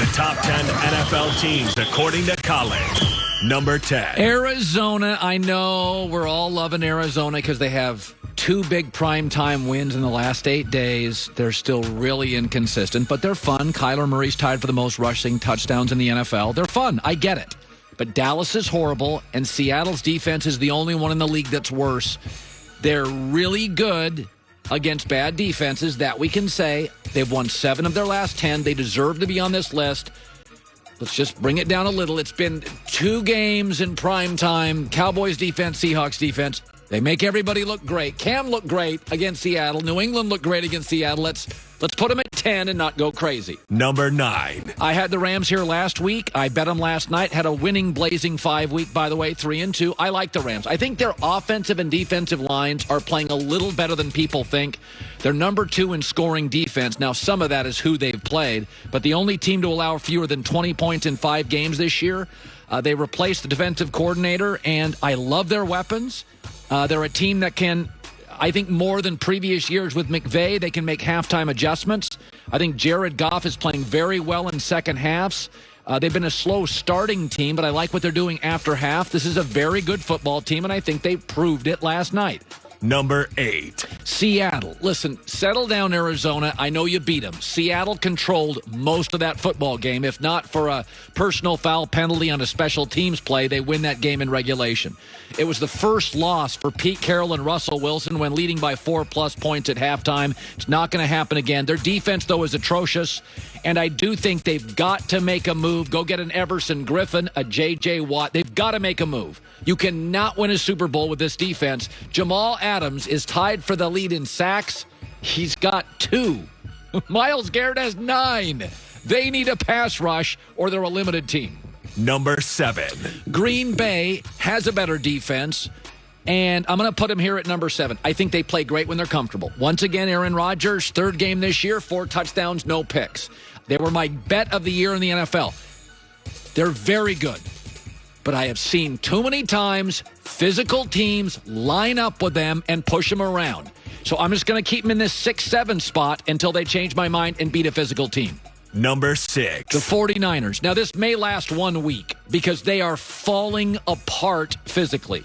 The top 10 NFL teams according to Colin. Number 10. Arizona. I know we're all loving Arizona because they have two big primetime wins in the last 8 days. They're still really inconsistent, but they're fun. Kyler Murray's tied for the most rushing touchdowns in the NFL. They're fun. I get it. But Dallas is horrible, and Seattle's defense is the only one in the league that's worse. They're really good against bad defenses, that we can say. They've won 7 of their last 10. They deserve to be on this list. Let's just bring it down a little. It's been 2 games in prime time. Cowboys defense, Seahawks defense. They make everybody look great. Cam looked great against Seattle. New England looked great against Seattle. Let's put them at 10 and not go crazy. Number 9. I had the Rams here last week. I bet them last night. Had a winning, blazing 5 week, by the way, 3-2. I like the Rams. I think their offensive and defensive lines are playing a little better than people think. They're number 2 in scoring defense. Now, some of that is who they've played, but the only team to allow fewer than 20 points in 5 games this year. They replaced the defensive coordinator, and I love their weapons. They're a team that can, I think, more than previous years with McVay, they can make halftime adjustments. I think Jared Goff is playing very well in second halves. They've been a slow starting team, but I like what they're doing after half. This is a very good football team, and I think they proved it last night. Number 8. Seattle. Listen, settle down, Arizona. I know you beat them. Seattle controlled most of that football game. If not for a personal foul penalty on a special teams play, they win that game in regulation. It was the first loss for Pete Carroll and Russell Wilson when leading by 4+ points at halftime. It's not going to happen again. Their defense, though, is atrocious, and I do think they've got to make a move. Go get an Everson Griffin, a J.J. Watt. They've got to make a move. You cannot win a Super Bowl with this defense. Jamal Adams is tied for the lead in sacks. He's got 2. Myles Garrett has 9. They need a pass rush or they're a limited team. Number 7. Green Bay has a better defense, and I'm going to put them here at number 7. I think they play great when they're comfortable. Once again, Aaron Rodgers, 3rd game this year, 4 touchdowns, no picks. They were my bet of the year in the NFL. They're very good. But I have seen too many times physical teams line up with them and push them around. So I'm just going to keep them in this 6-7 spot until they change my mind and beat a physical team. Number 6. The 49ers. Now, this may last 1 week because they are falling apart physically.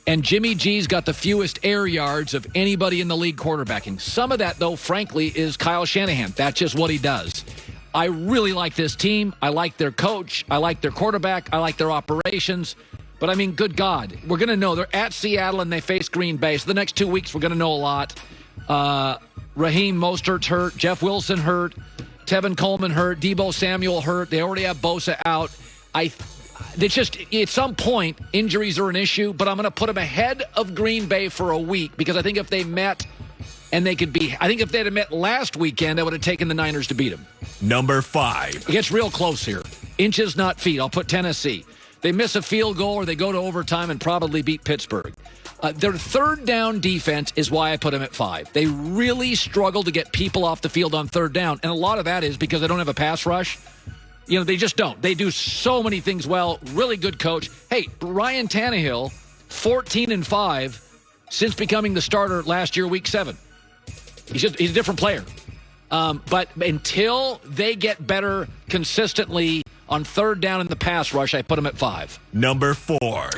And Jimmy G's got the fewest air yards of anybody in the league quarterbacking. Some of that, though, frankly, is Kyle Shanahan. That's just what he does. I really like this team. I like their coach. I like their quarterback. I like their operations. But, I mean, good God. We're going to know. They're at Seattle and they face Green Bay. So the next 2 weeks, we're going to know a lot. Raheem Mostert's hurt. Jeff Wilson hurt. Tevin Coleman hurt. Deebo Samuel hurt. They already have Bosa out. It's just, at some point, injuries are an issue. But I'm going to put them ahead of Green Bay for a week because I think if they met and they could be, I think if they'd have met last weekend, I would have taken the Niners to beat them. Number 5. It gets real close here. Inches, not feet. I'll put Tennessee. They miss a field goal or they go to overtime and probably beat Pittsburgh. Their 3rd down defense is why I put them at 5. They really struggle to get people off the field on 3rd down, and a lot of that is because they don't have a pass rush. You know, they just don't. They do so many things well. Really good coach. Hey, Ryan Tannehill, 14-5 since becoming the starter last year, week 7. He's a different player. But until they get better consistently on 3rd down in the pass rush, I put them at 5. Number 4.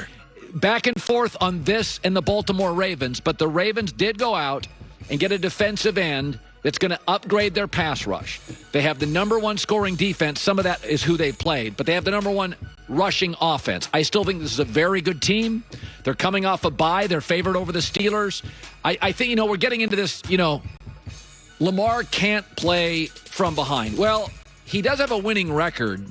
Back and forth on this and the Baltimore Ravens, but the Ravens did go out and get a defensive end that's going to upgrade their pass rush. They have the number 1 scoring defense. Some of that is who they've played, but they have the number 1 rushing offense. I still think this is a very good team. They're coming off a bye. They're favored over the Steelers. I think, we're getting into this, Lamar can't play from behind. Well, he does have a winning record.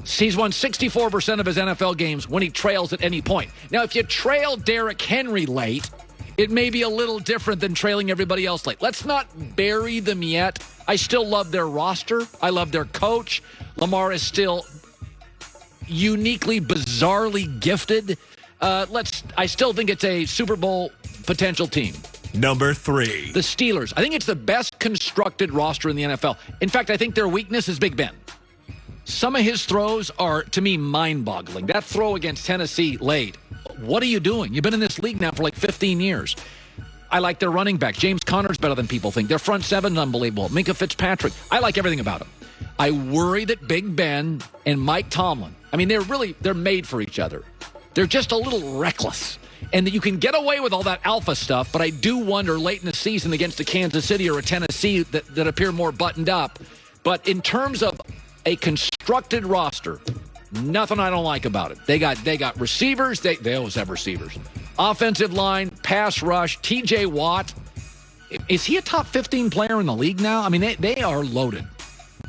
He's won 64% of his NFL games when he trails at any point. Now, if you trail Derrick Henry late, it may be a little different than trailing everybody else late. Let's not bury them yet. I still love their roster. I love their coach. Lamar is still uniquely, bizarrely gifted. I still think it's a Super Bowl potential team. Number 3. The Steelers. I think it's the best constructed roster in the NFL. In fact, I think their weakness is Big Ben. Some of his throws are, to me, mind-boggling. That throw against Tennessee late. What are you doing? You've been in this league now for like 15 years. I like their running back. James Conner's better than people think. Their front seven's unbelievable. Minka Fitzpatrick. I like everything about him. I worry that Big Ben and Mike Tomlin, I mean, they're made for each other. They're just a little reckless. And that you can get away with all that alpha stuff, but I do wonder late in the season against a Kansas City or a Tennessee that appear more buttoned up. But in terms of a constructed roster, nothing I don't like about it. They got receivers. They always have receivers. Offensive line, pass rush, TJ Watt. Is he a top 15 player in the league now? I mean, they are loaded.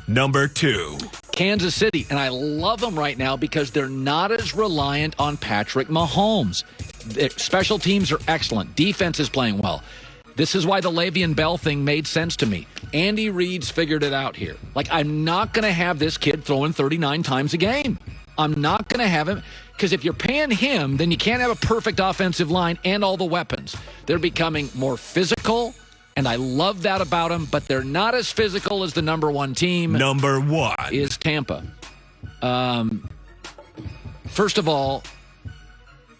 Number 2. Kansas City, and I love them right now because they're not as reliant on Patrick Mahomes. Their special teams are excellent. Defense is playing well. This is why the Le'Veon Bell thing made sense to me. Andy Reid's figured it out here. Like, I'm not going to have this kid throwing 39 times a game. I'm not going to have him, because if you're paying him, then you can't have a perfect offensive line and all the weapons. They're becoming more physical, and I love that about them, but they're not as physical as the number 1 team. Number 1 is Tampa. First of all,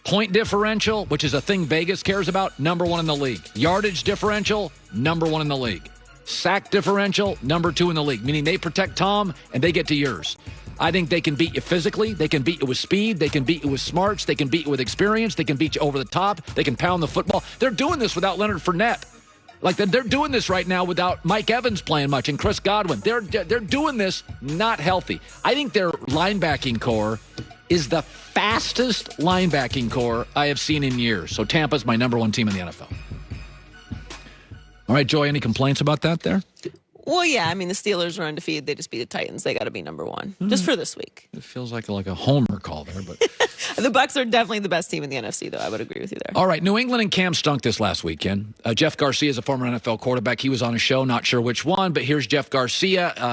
point differential, which is a thing Vegas cares about, number 1 in the league. Yardage differential, number 1 in the league. Sack differential, number 2 in the league, meaning they protect Tom and they get to yours. I think they can beat you physically. They can beat you with speed. They can beat you with smarts. They can beat you with experience. They can beat you over the top. They can pound the football. They're doing this without Leonard Fournette. Like, they're doing this right now without Mike Evans playing much and Chris Godwin. They're doing this not healthy. I think their linebacking core is the fastest linebacking core I have seen in years. So Tampa's my number 1 team in the NFL. All right, Joy, any complaints about that there? Well, yeah. I mean, the Steelers are undefeated. They just beat the Titans. They got to be number 1 just for this week. It feels like a homer call there, but The Bucs are definitely the best team in the NFC, though. I would agree with you there. All right, New England and Cam stunk this last weekend. Jeff Garcia is a former NFL quarterback. He was on a show, not sure which one, but here's Jeff Garcia.